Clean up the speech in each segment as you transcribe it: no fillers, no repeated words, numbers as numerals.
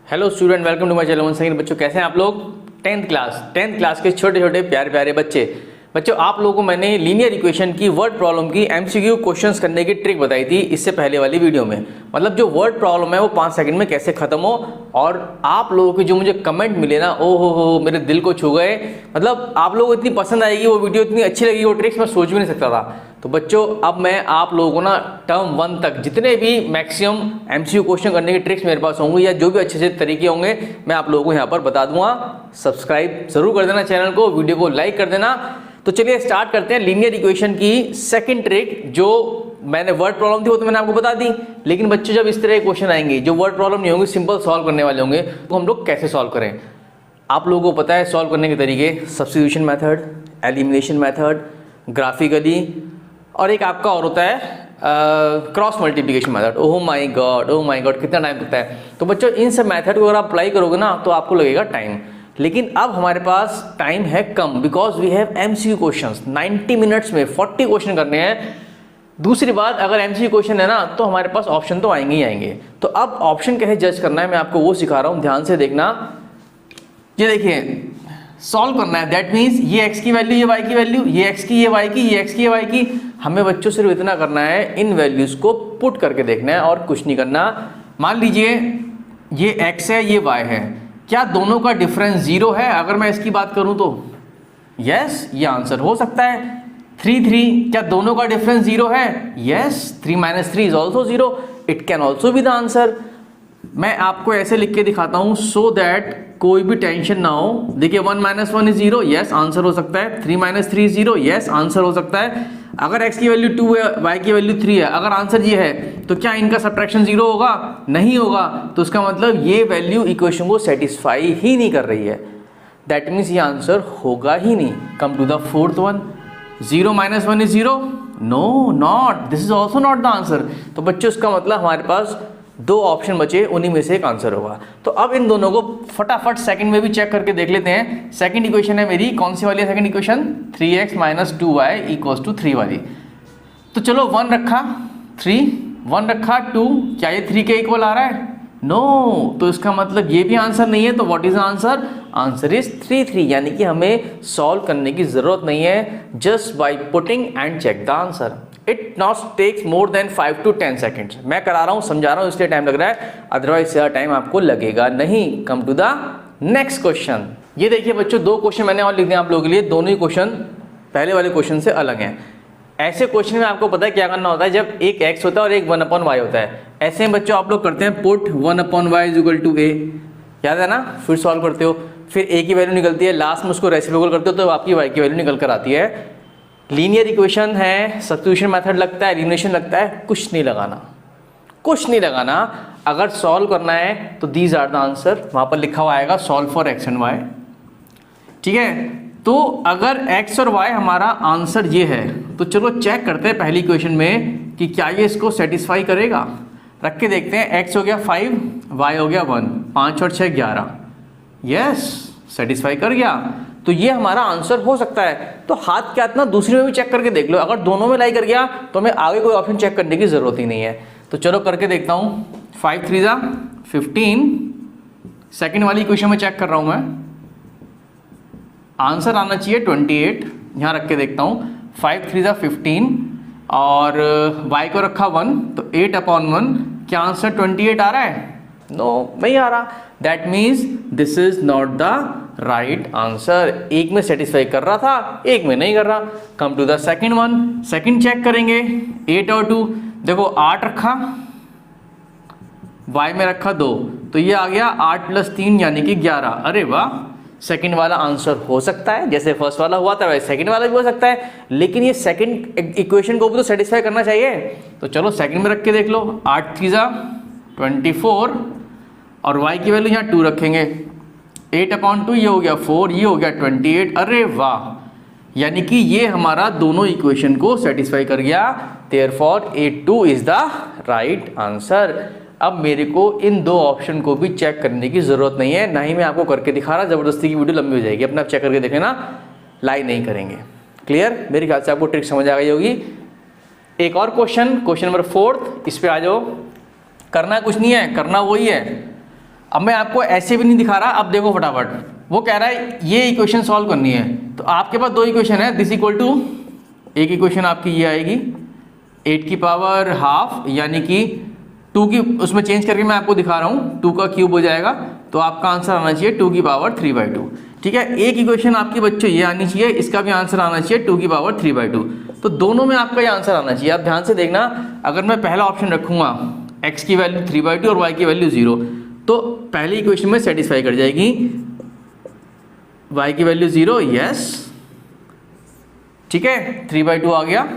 Hello student, welcome to my channel once again. बच्चों कैसे हैं आप लोग? टेंथ क्लास के छोटे छोटे प्यारे प्यारे बच्चों आप लोगों को मैंने लीनियर इक्वेशन की वर्ड प्रॉब्लम की एमसीक्यू क्वेश्चंस करने की ट्रिक बताई थी इससे पहले वाली वीडियो में। मतलब जो वर्ड प्रॉब्लम है वो 5 सेकंड में कैसे खत्म हो, और आप लोगों के जो मुझे कमेंट मिले ना, ओ हो मेरे दिल को छू गए। मतलब आप लोगों को इतनी पसंद आएगी वो वीडियो, इतनी अच्छी लगी वो ट्रिक्स, मैं सोच भी नहीं सकता था। तो बच्चों अब मैं आप लोगों को ना टर्म 1 तक जितने भी मैक्सिमम एमसीक्यू क्वेश्चन करने की ट्रिक्स मेरे पास होंगे या जो भी अच्छे तरीके होंगे मैं आप लोगों को यहाँ पर बता दूंगा। सब्सक्राइब जरूर कर देना चैनल को, वीडियो को लाइक कर देना। तो चलिए स्टार्ट करते हैं लीनियर इक्वेशन की सेकंड ट्रिक। जो मैंने वर्ड प्रॉब्लम थी वो तो मैंने आपको बता दी, लेकिन बच्चों जब इस तरह के क्वेश्चन आएंगे जो वर्ड प्रॉब्लम नहीं होंगे, सिंपल सॉल्व करने वाले होंगे, तो हम लोग कैसे सॉल्व करें? आप लोगों को पता है सॉल्व करने के तरीके, substitution method, elimination method, graphically, और एक आपका और होता है cross multiplication method. Oh my God कितना टाइम लगता है। तो बच्चों इन सब मेथड को अगर आप अप्लाई करोगे ना तो आपको लगेगा टाइम, लेकिन अब हमारे पास टाइम है कम, because we have MCQ questions. 90 minutes में 40 क्वेश्चन करने हैं। दूसरी बात, अगर एमसीक्यू क्वेश्चन है ना तो हमारे पास ऑप्शन तो आएंगे ही आएंगे। तो अब ऑप्शन कैसे जज करना है मैं आपको वो सिखा रहा हूँ, ध्यान से देखना। ये देखिए सॉल्व करना है, दैट मीन्स ये x की वैल्यू, ये y की वैल्यू, ये x की, ये y की, ये x की, ये y की। हमें बच्चों सिर्फ इतना करना है, इन वैल्यूज को पुट करके देखना है और कुछ नहीं करना। मान लीजिए ये x है, ये y है, क्या दोनों का डिफरेंस 0 है? अगर मैं इसकी बात करूं तो यस, ये आंसर हो सकता है। 3 क्या दोनों का डिफरेंस 0 है? Yes, 3 - 3 is also 0, it can also be the answer. मैं आपको ऐसे लिख के दिखाता हूं सो दैट कोई भी टेंशन ना हो। देखिए 1 - 1 इज 0, यस आंसर हो सकता है। 3 - 3 इज 0, यस आंसर हो सकता है। अगर x की वैल्यू 2 है, y की वैल्यू 3 है, अगर आंसर ये है तो क्या इनका सब्ट्रैक्शन 0 होगा? नहीं होगा। तो इसका मतलब ये वैल्यू इक्वेशन को सेटिस्फाई ही नहीं कर रही है, दैट मीन्स ये आंसर होगा ही नहीं। Come to the fourth one, 0 - 1 is 0, no not, this is also not the answer. तो बच्चों इसका मतलब हमारे पास 2 ऑप्शन बचे, उन्हीं में से एक आंसर होगा। तो अब इन दोनों को फटाफट सेकंड में भी चेक करके देख लेते हैं। सेकंड इक्वेशन है मेरी, कौन सी वाली है सेकंड इक्वेशन? 3x - 2y = 3 वाली। तो चलो 1 रखा 3, 1 रखा 2, क्या ये 3 के इक्वल आ रहा है? नो। तो इसका मतलब ये भी आंसर नहीं है। तो what is the answer? Answer is 3, यानी कि हमें सॉल्व करने की जरूरत नहीं है, just by putting and check the answer. It not takes more than 5 to 10 seconds. मैं करा रहा हूँ, समझा रहा हूँ, इसलिए टाइम लग रहा है, अदरवाइज ज़्यादा टाइम आपको लगेगा नहीं। Come to the next question. ये देखिए बच्चों 2 क्वेश्चन मैंने और लिख दिए आप लोगों के लिए, दोनों ही क्वेश्चन पहले वाले क्वेश्चन से अलग हैं। ऐसे क्वेश्चन में आपको पता है क्या करना होता है, जब एक x होता है और एक 1/y होता है, ऐसे में बच्चों आप लोग करते हैं पुट 1/y = a, याद है ना? फिर सॉल्व करते हो, फिर a की वैल्यू निकलती है, लास्ट में उसको रेसिप्रोकल करते हो तो आपकी y की वैल्यू निकल कर आती है। लीनियर इक्वेशन है, सब्स्टिट्यूशन मेथड लगता है, एलिमिनेशन लगता है, कुछ नहीं लगाना। अगर सॉल्व करना है तो दीज आर द आंसर, वहां पर लिखा हुआ आएगा solve for x and y, ठीक है? तो अगर x और y हमारा आंसर ये है तो चलो चेक करते हैं पहली इक्वेशन में कि क्या ये इसको सेटिस्फाई करेगा। रख के देखते हैं, x हो गया 5, y हो गया 1, 5 और 6 11, यस सेटिस्फाई कर गया। तो ये हमारा आंसर हो सकता है। तो हाथ क्या इतना, दूसरे में भी चेक करके देख लो, अगर दोनों में लाई कर गया तो हमें आगे कोई ऑप्शन चेक करने की जरूरत ही नहीं है। तो चलो करके देखता हूँ। 5 3 15, सेकंड वाली इक्वेशन में चेक कर रहा हूँ मैं, आंसर आना चाहिए 28। यहाँ रख के देखता हूँ, 5 3 15 और y को रखा 1, तो 8/1, क्या आंसर 28 आ रहा है? नो, नहीं आ रहा। That means this is not the right answer. एक में सेटिस्फाई कर रहा था, एक में नहीं कर रहा। Come to the second one, second check करेंगे। 8 और 2, देखो 8 रखा, y में रखा 2, तो ये आ गया 8 + 3 यानी कि 11। अरे वाह, सेकंड वाला आंसर हो सकता है, जैसे फर्स्ट वाला हुआ था वैसे सेकंड वाला भी हो सकता है, लेकिन ये सेकंड इक्वेशन को भी तो सेटिस्फाई करना चाहिए। तो चलो सेकंड में रख के देख लो, 8 3 24 और y की वैल्यू यहाँ 2 रखेंगे, 8/2, ये हो गया 4, ये हो गया 28। अरे वाह, यानी कि ये हमारा दोनों इक्वेशन को सेटिस्फाई कर गया। Therefore 8 is the right answer. अब मेरे को इन 2 ऑप्शन को भी चेक करने की जरूरत नहीं है, ना ही मैं आपको करके दिखा रहा, जबरदस्ती की वीडियो लंबी हो जाएगी। अपना आप चेक करके देखें ना, लाई नहीं करेंगे। क्लियर? मेरे ख्याल से आपको ट्रिक समझ आ गई होगी। एक और क्वेश्चन नंबर 4, इस पे आ जाओ। करना कुछ नहीं है, करना वही है, अब मैं आपको ऐसे भी नहीं दिखा रहा, अब देखो फटाफट, वो कह रहा है ये इक्वेशन सॉल्व करनी है, तो आपके पास दो इक्वेशन है, दिस इक्वल टू, एक इक्वेशन आपकी ये आएगी 8 की पावर हाफ यानी कि 2 की, उसमें चेंज करके मैं आपको दिखा रहा हूँ, 2 का क्यूब हो जाएगा, तो आपका आंसर आना चाहिए 2 की पावर 3/2। ठीक है, एक इक्वेशन आपकी बच्चों ये आनी चाहिए, इसका भी आंसर आना चाहिए 2 की पावर 3/2। तो दोनों में आपका ये आंसर आना चाहिए। आप ध्यान से देखना, अगर मैं पहला ऑप्शन रखूंगा x की वैल्यू 3/2 और y की वैल्यू 0, तो पहली इक्वेशन में सेटिस्फाई कर जाएगी, y की वैल्यू 0, यस, ठीक है, 3/2 आ गया।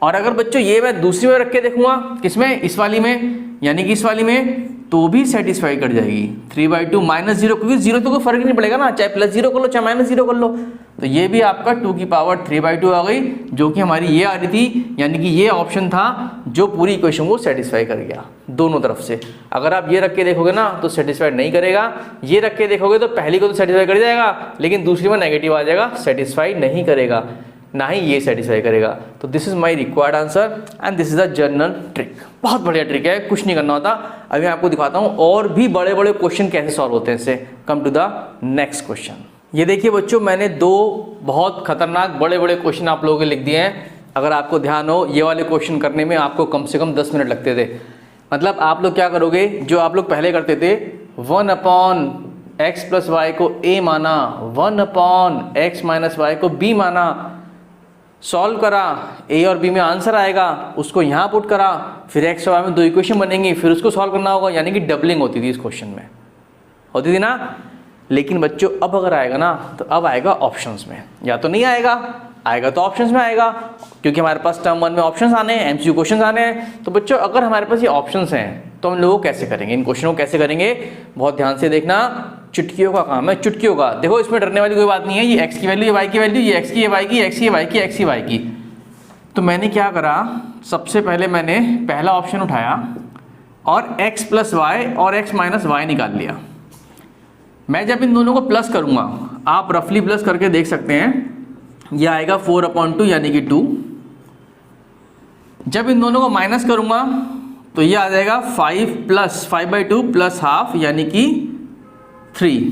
और अगर बच्चों ये मैं दूसरी में रख के देखूंगा, किसमें, इस वाली में, यानी कि इस वाली में, तो भी सेटिस्फाई कर जाएगी 3/2 -0, क्योंकि 0 तो कोई फर्क नहीं पड़ेगा ना, चाहे +0 कर लो चाहे -0 कर लो, तो ये भी आपका 2 की पावर 3/2 आ गई, जो कि हमारी ये आ रही थी, यानी कि ये ऑप्शन था जो पूरी इक्वेशन को सेटिस्फाई कर गया दोनों तरफ से। अगर आप ये रख के देखोगे ना तो सेटिस्फाइड नहीं करेगा, ये रख के देखोगे तो पहली को तो सेटिस्फाई कर जाएगा, लेकिन दूसरी में नेगेटिव आ जाएगा, सेटिस्फाई नहीं करेगा, ना ही ये सेटिस्फाई करेगा। तो this is my required answer and this is a general trick. बहुत बढ़िया ट्रिक है, कुछ नहीं करना होता। अभी मैं आपको दिखाता हूँ और भी बड़े बड़े क्वेश्चन कैसे सॉल्व होते हैं इससे। Come to the next question. ये देखिए बच्चों, मैंने दो बहुत खतरनाक बड़े बड़े क्वेश्चन आप लोगों के लिख दिए हैं। अगर आपको ध्यान हो, ये वाले क्वेश्चन करने में आपको कम से कम 10 मिनट लगते थे। मतलब आप लोग क्या करोगे, जो आप लोग पहले करते थे, 1/x + y को a माना, 1/x - y को b माना, सॉल्व करा, a और b में आंसर आएगा, उसको यहाँ पुट करा, फिर x और y में दो इक्वेशन बनेंगी, फिर उसको सॉल्व करना होगा, यानी कि डबलिंग होती थी इस क्वेश्चन में, होती थी ना। लेकिन बच्चों अब अगर आएगा ना, तो अब आएगा ऑप्शंस में, या तो नहीं आएगा, आएगा तो ऑप्शंस में आएगा, क्योंकि हमारे पास टर्म 1 में ऑप्शंस आने हैं, एमसीक्यू क्वेश्चन आने हैं। तो बच्चों अगर हमारे पास ये ऑप्शंस हैं तो हम लोग कैसे करेंगे, इन क्वेश्चनों को कैसे करेंगे, बहुत ध्यान से देखना, चुटकियों का काम है, चुटकियों का। देखो इसमें डरने वाली कोई बात नहीं है, ये x की वैल्यू, ये y की वैल्यू, ये x की, ये y की, x की, ये y की, x की, y की। तो मैंने क्या करा, सबसे पहले मैंने पहला ऑप्शन उठाया और x + y और x - y निकाल लिया। मैं जब इन दोनों को प्लस करूंगा, आप रफली प्लस करके देख सकते हैं, ये आएगा 4/2 यानी कि 2। जब इन दोनों को माइनस करूंगा तो ये आ जाएगा 5 + 5/2 + हाफ यानी कि 3,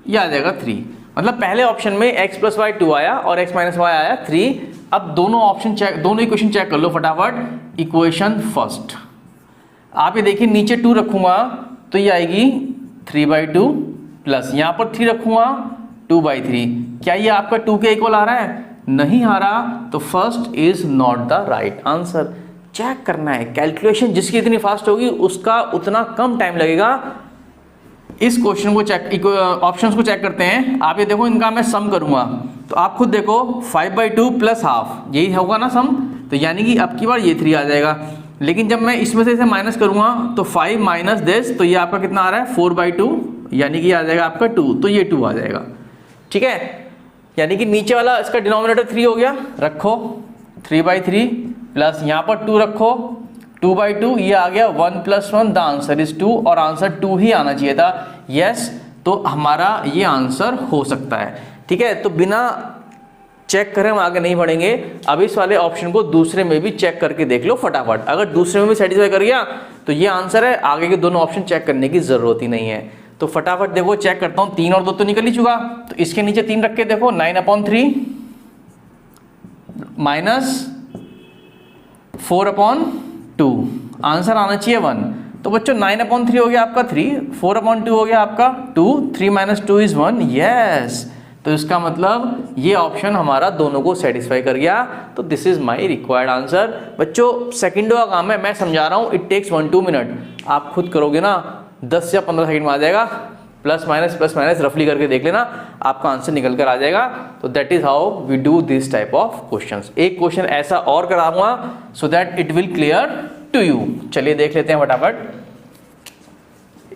ये आ जाएगा 3। मतलब पहले ऑप्शन में x + y 2 आया और x - y आया 3। अब दोनों ऑप्शन चेक, दोनों इक्वेशन चेक कर लो फटाफट। इक्वेशन फर्स्ट, आप ये देखिए नीचे 2 रखूंगा तो ये आएगी 3/2 प्लस यहाँ पर 3 रखूंगा 2/3। क्या ये आपका 2 के इक्वल आ रहा है? नहीं आ रहा, तो first is not the right answer. Check करना है, कैलकुलेशन जिसकी इतनी फास्ट होगी उसका उतना कम टाइम लगेगा। इस क्वेश्चन को चेक, ऑप्शंस को चेक करते हैं। आप ये देखो, इनका मैं सम करूंगा तो आप खुद देखो 5/2 + हाफ, यही होगा ना सम, तो यानी कि अब की बार ये 3 आ जाएगा। लेकिन जब मैं इसमें से इसे माइनस करूंगा तो 5 माइनस दिस, तो ये आपका कितना आ रहा है 4/2, यानी कि आ जाएगा आपका 2, तो ये 2 आ जाएगा। ठीक है, यानी कि नीचे वाला इसका डिनोमिनेटर 3 हो गया, रखो 3/3 प्लस यहाँ पर 2 रखो 2/2, ये आ गया 1 + 1, द आंसर इज 2, और आंसर 2 ही आना चाहिए था। यस, तो हमारा ये आंसर हो सकता है। ठीक है, तो बिना चेक करें हम आगे नहीं बढ़ेंगे। अब इस वाले ऑप्शन को दूसरे में भी चेक करके देख लो फटाफट। अगर दूसरे में भी सेटिस्फाई कर गया तो ये आंसर है, आगे के दोनों ऑप्शन चेक करने की जरूरत ही नहीं है। तो फटाफट देखो, चेक करता हूं, 3 और 2 तो निकल ही चुका, तो इसके नीचे 3 रख के देखो, 9/3 माइनस 4/2, आंसर आना चाहिए 1। तो बच्चों 9/3 हो गया आपका 3, 4/2 हो गया आपका 2, 3 - 2 = 1। यस, तो इसका मतलब ये ऑप्शन हमारा दोनों को सेटिस्फाई कर गया। तो this is my required answer. बच्चों सेकंडों का काम है, मैं समझा रहा हूं, इट टेक्स 1-2 मिनट। आप खुद करोगे ना 10 या 15 सेकंड में आ जाएगा। प्लस माइनस रफली करके देख लेना, आपका आंसर निकल कर आ जाएगा। तो that is how we do this type of questions. एक क्वेश्चन ऐसा और कराऊंगा so that it will clear to you. चलिए देख लेते हैं फटाफट।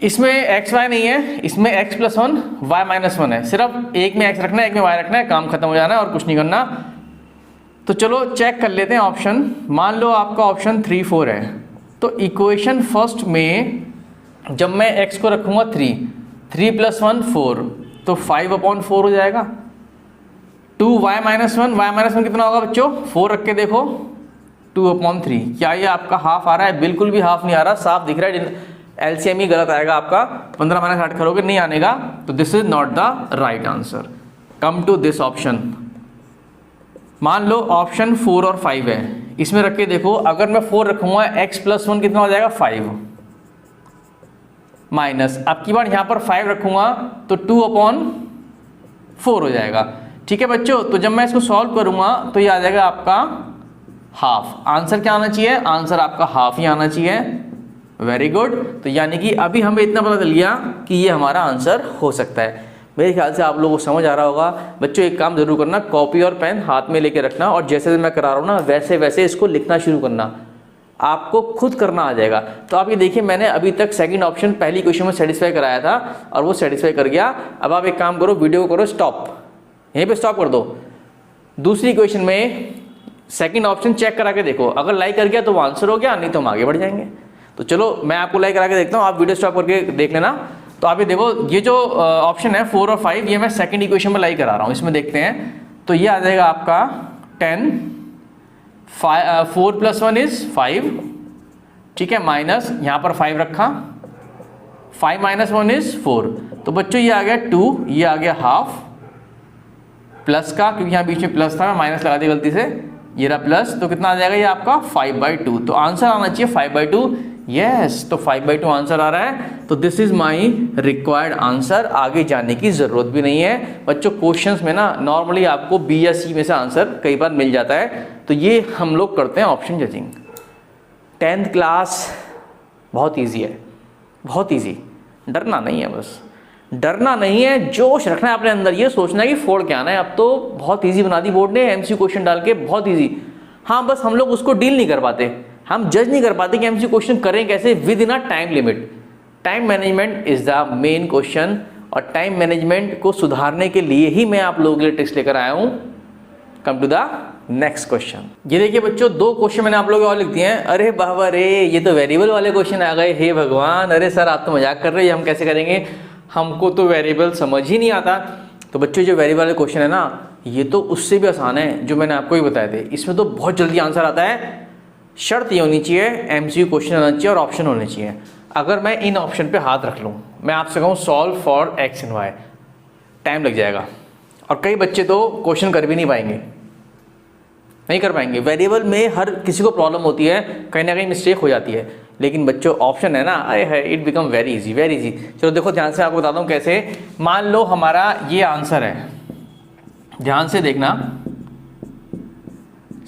इसमें x y नहीं है, इसमें x + 1 y - 1 है। सिर्फ एक में x रखना है, एक में y रखना है, काम खत्म हो जाना है और कुछ नहीं करना। तो चलो चेक कर लेते हैं ऑप्शन। मान लो आपका ऑप्शन 3, 4 है, तो इक्वेशन फर्स्ट में जब मैं x को रखूंगा 3 + 1 4, तो 5/4 हो जाएगा। 2 y - 1 कितना होगा बच्चों? 4 रख के देखो 2/3। क्या ये आपका हाफ आ रहा है? बिल्कुल भी हाफ नहीं आ रहा, साफ दिख रहा है एलसीएम ही गलत आएगा आपका, 15 माइनस 8 करोगे नहीं आने का, तो this is not the right answer. Come to this option. मान लो ऑप्शन 4 और 5 है, इसमें रख के देखो, अगर मैं 4 रखूंगा x प्लस 1 कितना हो जाएगा 5 माइनस, अब की बार यहां पर 5 रखूंगा तो 2/4 हो जाएगा। ठीक है बच्चों, तो जब मैं इसको सॉल्व करूंगा तो ये आ जाएगा आपका हाफ। आंसर क्या आना चाहिए, आंसर आपका हाफ ही आना चाहिए। Very good. तो यानी कि अभी हमें इतना पता चल गया कि ये हमारा आंसर हो सकता है। मेरे ख्याल से आप लोगों को समझ आ रहा होगा। बच्चों एक काम जरूर करना, कॉपी और पेन हाथ में लेके रखना और जैसे मैं करा रहा हूँ ना वैसे वैसे इसको लिखना शुरू करना, आपको खुद करना आ जाएगा। तो आप ये देखिए, मैंने अभी तक सेकंड ऑप्शन पहली क्वेश्चन में सेटिस्फाई कराया था और वो सेटिस्फाई कर गया। अब आप एक काम करो, वीडियो को करो स्टॉप, यहीं पे स्टॉप कर दो। दूसरी क्वेश्चन में सेकंड ऑप्शन चेक करा के देखो, अगर लाइक कर गया तो वो आंसर हो गया, नहीं तो हम आगे बढ़ जाएंगे। तो चलो मैं आपको लाइक करा के देखता हूँ, आप वीडियो स्टॉप करके देख लेना। तो आप ये देखो, ये जो ऑप्शन है 4 और 5, ये मैं सेकंड इक्वेशन में लाइक करा रहा हूँ। इसमें देखते हैं, तो ये आ जाएगा आपका 10, 4 + 1 = 5, ठीक है, माइनस यहाँ पर 5 रखा, 5 - 1 = 4। तो बच्चों ये आ गया 2, ये आ गया हाफ, प्लस का, क्योंकि यहाँ बीच में प्लस था, मैं माइनस लगा दिया गलती से, ये रहा प्लस, तो कितना आ जाएगा ये आपका 5/2। तो आंसर आना चाहिए 5/2। यस, तो 5/2 आंसर आ रहा है। तो this is my required answer. आगे जाने की जरूरत भी नहीं है बच्चों। क्वेश्चंस में ना नॉर्मली आपको बी या सी में से आंसर कई बार मिल जाता है। तो ये हम लोग करते हैं ऑप्शन जजिंग। 10th क्लास बहुत ईजी है, बहुत ईजी, डरना नहीं है, बस डरना नहीं है, जोश रखना है अपने अंदर, ये सोचना है कि फोड़ के आना है। अब तो बहुत ईजी बना दी बोर्ड ने, एमसीक्यू क्वेश्चन डाल के, बहुत ईजी। हाँ, बस हम लोग उसको डील नहीं कर पाते, हम जज नहीं कर पाते कि एमसीक्यू क्वेश्चन करें कैसे with in a time limit. Time management is the main question, और टाइम मैनेजमेंट को सुधारने के लिए ही मैं आप लोगों के लिए टिप्स लेकर आया हूं। Come to the next question. ये देखिए बच्चों, 2 क्वेश्चन मैंने आप लोगों को और लिख दिए हैं। अरे बाबा रे, ये तो वेरिएबल वाले क्वेश्चन आ गए, हे भगवान। अरे सर आप तो मजाक कर रहे हैं, हम कैसे करेंगे, हमको तो वेरिएबल समझ ही नहीं आता। तो बच्चों जो वेरिएबल वाले क्वेश्चन है ना, ये तो उससे भी आसान है जो मैंने आपको ही बताए थे। इसमें तो बहुत जल्दी आंसर आता है। शर्त ये होनी चाहिए, एमसीक्यू क्वेश्चन होना चाहिए और ऑप्शन होने चाहिए। अगर मैं इन ऑप्शन पे हाथ रख लूँ, मैं आपसे कहूँ solve for x and y, time लग जाएगा और कई बच्चे तो क्वेश्चन कर भी नहीं पाएंगे, नहीं कर पाएंगे। वेरिएबल में हर किसी को प्रॉब्लम होती है, कहीं ना कहीं मिस्टेक हो जाती है, लेकिन बच्चों ऑप्शन है ना, अरे है, it become very easy, very easy. चलो देखो ध्यान से, आपको बताता हूँ कैसे। मान लो हमारा ये आंसर है, ध्यान से देखना,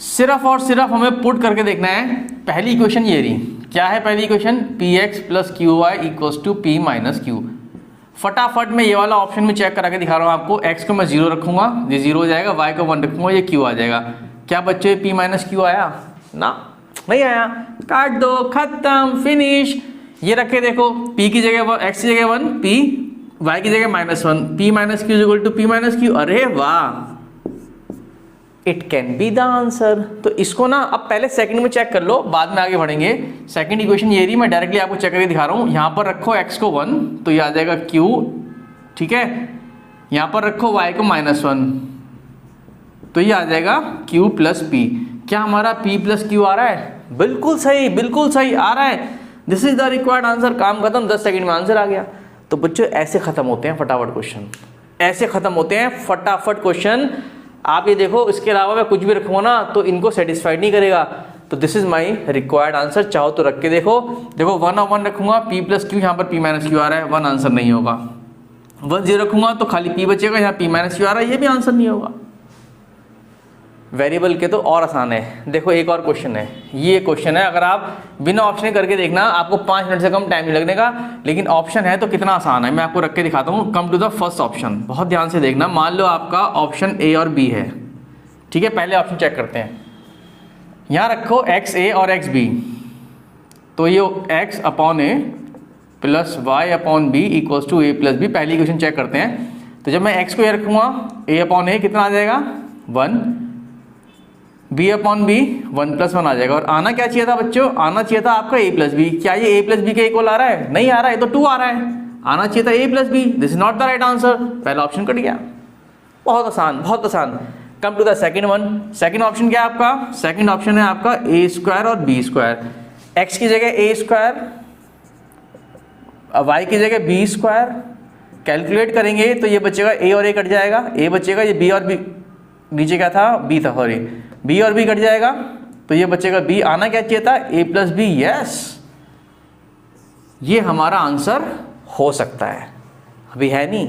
सिर्फ और सिर्फ हमें पुट करके देखना है। पहली इक्वेशन ये रही, क्या है पहली equation, px + qy = p - q। फटाफट मैं ये वाला ऑप्शन में चेक करा के दिखा रहा हूँ आपको। x को मैं 0 रखूंगा, ये 0 हो जाएगा, y को 1 रखूंगा, ये q आ जाएगा। क्या बच्चे p - q आया ना, नहीं आया, काट दो, खत्म, फिनिश। ये रखे देखो, p की जगह x की जगह 1, p, y की जगह -1, p - q = p - q। अरे वाह, it can be the answer. तो इसको ना अब पहले सेकंड में चेक कर लो, बाद में आगे बढ़ेंगे। सेकंड इक्वेशन ये रही, मैं डायरेक्टली आपको चेक करके दिखा रहा हूँ। यहाँ पर रखो x को 1, तो ये आ जाएगा q, ठीक है। यहाँ पर रखो y को -1, तो ये आ जाएगा q + p। क्या हमारा p + q आ रहा है, बिल्कुल सही, बिल्कुल सही आ रहा है। This is the required answer. काम खत्म, 10 सेकंड में आंसर आ गया। तो बच्चों ऐसे खत्म होते हैं फटाफट क्वेश्चन, ऐसे खत्म होते हैं फटाफट क्वेश्चन। आप ये देखो, इसके अलावा मैं कुछ भी रखूँगा ना तो इनको सेटिस्फाइड नहीं करेगा। तो this is my required answer. चाहो तो रख के देखो, देखो 1 और 1 रखूंगा, p + q, यहाँ पर p - q आ रहा है, 1 आंसर नहीं होगा। 1 0 रखूंगा तो खाली p बचेगा, यहाँ p - q आ रहा है, ये भी आंसर नहीं होगा। वेरिएबल के तो और आसान है। देखो एक और क्वेश्चन है, ये क्वेश्चन है, अगर आप बिना ऑप्शन करके देखना आपको 5 मिनट से कम टाइम नहीं लगने का, लेकिन ऑप्शन है तो कितना आसान है, मैं आपको रख के दिखाता हूँ। Come to the first option, बहुत ध्यान से देखना। मान लो आपका ऑप्शन ए और बी है, ठीक है। पहले ऑप्शन चेक करते हैं, यहाँ रखो XA और XB, तो ये x/a + y/b = a + b। पहली इक्वेशन चेक करते हैं। तो जब मैं x को ये रखूँगा, a/a कितना आ जाएगा 1, b/b 1 + 1 आ जाएगा। और आना क्या चाहिए था बच्चों, आना चाहिए था आपका a + b। क्या ये a + b के इक्वल आ रहा है, नहीं आ रहा है, तो 2 आ रहा है। आना चाहिए था a + b, this is not the right answer. पहला ऑप्शन कट गया। बहुत आसान, बहुत आसान। Come to the second one. Second option क्या है आपका, सेकंड ऑप्शन है आपका a² और b²। x की जगह a² अब y की जगह बी स्क्वायर कैलकुलेट करेंगे तो ये बचेगा a और a कट जाएगा, a बचेगा, ये b और b नीचे क्या था, b था, सॉरी b और b कट जाएगा तो ये बचेगा b, आना क्या चाहिए था a प्लस बी। यस, ये हमारा आंसर हो सकता है, अभी है नहीं,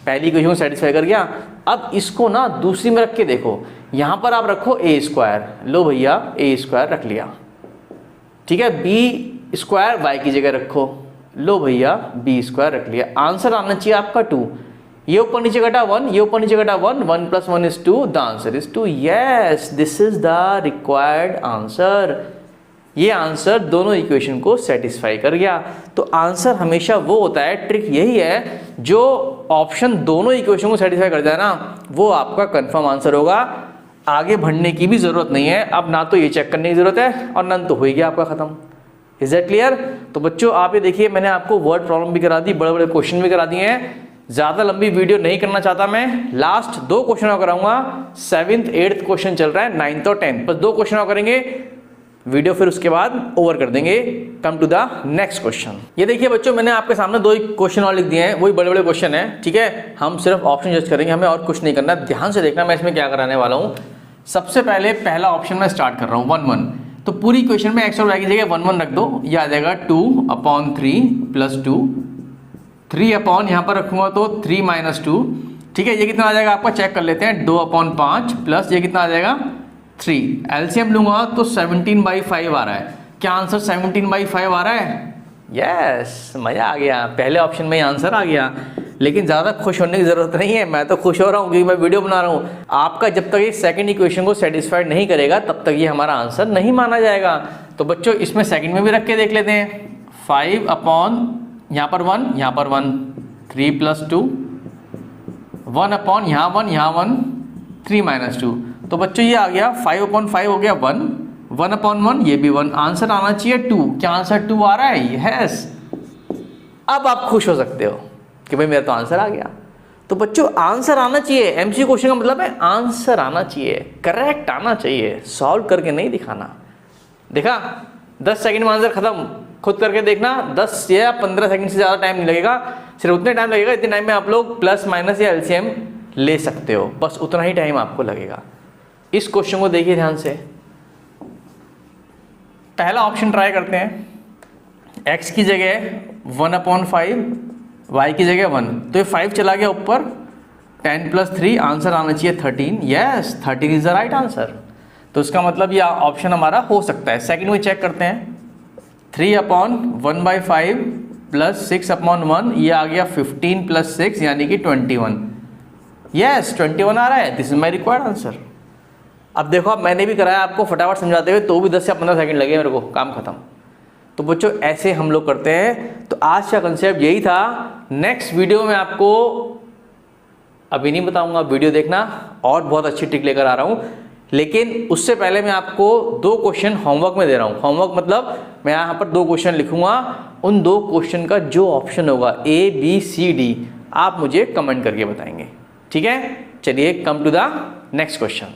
पहली इक्वेशन को सेटिस्फाई कर गया। अब इसको ना दूसरी में रख के देखो, यहां पर आप रखो a स्क्वायर, लो भैया a स्क्वायर रख लिया, ठीक है, b स्क्वायर y की जगह रखो, लो भैया b स्क्वायर रख लिया, आंसर आना चाहिए आपका 2, ये ऊपर नीचे घटा 1, ये ऊपर नीचे घटा 1, 1 + 1 is 2, the answer is 2। Yes, this is the required answer. ये आंसर दोनों इक्वेशन को सेटिस्फाई कर गया। तो आंसर हमेशा वो होता है, ट्रिक यही है, जो ऑप्शन दोनों इक्वेशन को सेटिस्फाई कर जाए ना, वो आपका कंफर्म आंसर होगा। आगे बढ़ने की भी जरूरत नहीं है, अब ना तो ये चेक करने की जरूरत है और ना तो हो ही गया आपका खत्म। Is that clear? तो बच्चों आप ये देखिए, मैंने आपको वर्ड प्रॉब्लम भी करा दी, बड़े बड़े क्वेश्चन भी करा दिए हैं। ज़्यादा लंबी वीडियो नहीं करना चाहता मैं, लास्ट 2 क्वेश्चन और कराऊंगा। 7th 8th क्वेश्चन चल रहा है, 9th और 10th, बस 2 क्वेश्चन और करेंगे, वीडियो फिर उसके बाद ओवर कर देंगे। Come to the next question. ये देखिए बच्चों, मैंने आपके सामने 2 क्वेश्चन और लिख दिए हैं, वही बड़े बड़े क्वेश्चन हैं, ठीक है। हम सिर्फ ऑप्शन जज करेंगे, हमें और कुछ नहीं करना। ध्यान से देखना मैं इसमें क्या कराने वाला हूँ। सबसे पहले पहला ऑप्शन मैं स्टार्ट कर रहा हूँ 1 1, तो पूरी क्वेश्चन में एक्स और वाई की जगह 1 1 रख दो, यह आ जाएगा 2/3 + 2, 3 अपॉन यहाँ पर रखूंगा तो 3 - 2, ठीक है। ये कितना आ जाएगा आपका, चेक कर लेते हैं, 2/5 प्लस ये कितना आ जाएगा 3, एलसीएम लूंगा तो 17/5 आ रहा है। क्या आंसर 17/5 आ रहा है? यस, मजा आ गया, पहले ऑप्शन में ही आंसर आ गया। लेकिन ज़्यादा खुश होने की ज़रूरत नहीं है, मैं तो खुश हो रहा हूँ क्योंकि मैं वीडियो बना रहा हूँ। आपका जब तक ये सेकंड इक्वेशन को सेटिस्फाइड नहीं करेगा तब तक ये हमारा आंसर नहीं माना जाएगा। तो बच्चों इसमें सेकंड में भी रख के देख लेते हैं, 5 अपॉन यहाँ पर 1, यहाँ पर 1, 3 + 2, 1 अपॉन यहाँ 1, यहाँ 1, 3 - 2। तो बच्चों ये आ गया 5/5 हो गया 1, 1/1 ये भी 1, आंसर आना चाहिए 2। क्या आंसर 2 आ रहा है? यस। अब आप खुश हो सकते हो कि भाई मेरा तो आंसर आ गया। तो बच्चों आंसर आना चाहिए, एमसीक्यू क्वेश्चन का मतलब है आंसर आना चाहिए, करेक्ट आना चाहिए, सॉल्व करके नहीं दिखाना। देखा 10 सेकंड में आंसर खत्म, खुद करके देखना, 10 या 15 सेकंड से ज़्यादा टाइम नहीं लगेगा, सिर्फ उतने टाइम लगेगा इतने टाइम में आप लोग प्लस माइनस या एलसीएम ले सकते हो, बस उतना ही टाइम आपको लगेगा। इस क्वेश्चन को देखिए ध्यान से, पहला ऑप्शन ट्राई करते हैं, x की जगह 1/5, y की जगह 1, तो ये 5 चला गया ऊपर, 10 + 3, आंसर आना चाहिए 13। Yes, 13 is the right answer. तो इसका मतलब ये ऑप्शन हमारा हो सकता है। सेकंड में चेक करते हैं, 3/1/5 + 6/1, ये आ गया 15 + 6 यानी कि 21। यस, 21 आ रहा है, this is my required answer. अब देखो, अब मैंने भी कराया आपको फटाफट समझाते हुए, तो भी 10 या 15 सेकंड लगे मेरे को, काम खत्म। तो बच्चों ऐसे हम लोग करते हैं। तो आज का कंसेप्ट यही था। नेक्स्ट वीडियो में आपको अभी नहीं बताऊंगा, वीडियो देखना, और बहुत अच्छी ट्रिक लेकर आ रहा हूं। लेकिन उससे पहले मैं आपको 2 क्वेश्चन होमवर्क में दे रहा हूं। होमवर्क मतलब मैं यहाँ पर 2 क्वेश्चन लिखूंगा, उन 2 क्वेश्चन का जो ऑप्शन होगा A B C D आप मुझे कमेंट करके बताएंगे, ठीक है। चलिए come to the next question.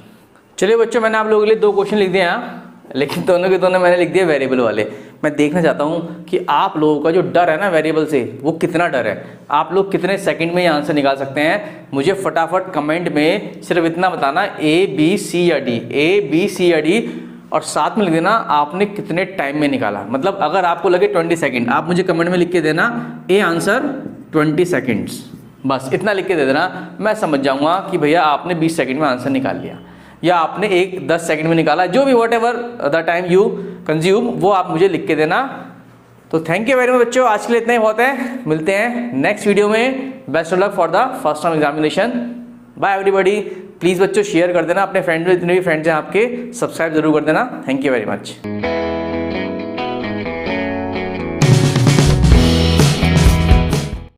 चलिए बच्चों, मैंने आप लोगों के लिए 2 क्वेश्चन लिख दिए यहाँ, लेकिन दोनों के दोनों मैंने लिख दिए वेरिएबल वाले। मैं देखना चाहता हूँ कि आप लोगों का जो डर है ना वेरिएबल से, वो कितना डर है, आप लोग कितने सेकंड में ये आंसर निकाल सकते हैं। मुझे फटाफट कमेंट में सिर्फ इतना बताना, A B C या D, A B C या D, और साथ में लिख देना आपने कितने टाइम में निकाला। मतलब अगर आपको लगे 20 सेकेंड, आप मुझे कमेंट में लिख के देना A आंसर 20 सेकेंड्स, बस इतना लिख के दे देना, मैं समझ जाऊँगा कि भैया आपने 20 सेकेंड में आंसर निकाल लिया, या आपने 10 सेकंड में निकाला, जो भी what ever the time you consume, वो आप मुझे लिख के देना। तो थैंक यू वेरी मच बच्चों, आज के लिए इतना ही बहुत है। मिलते हैं नेक्स्ट वीडियो में। Best of luck for the first term examination. Bye everybody. Please बच्चों शेयर कर देना अपने फ्रेंड में, जितने भी फ्रेंड्स हैं आपके, सब्सक्राइब जरूर कर देना। Thank you very much.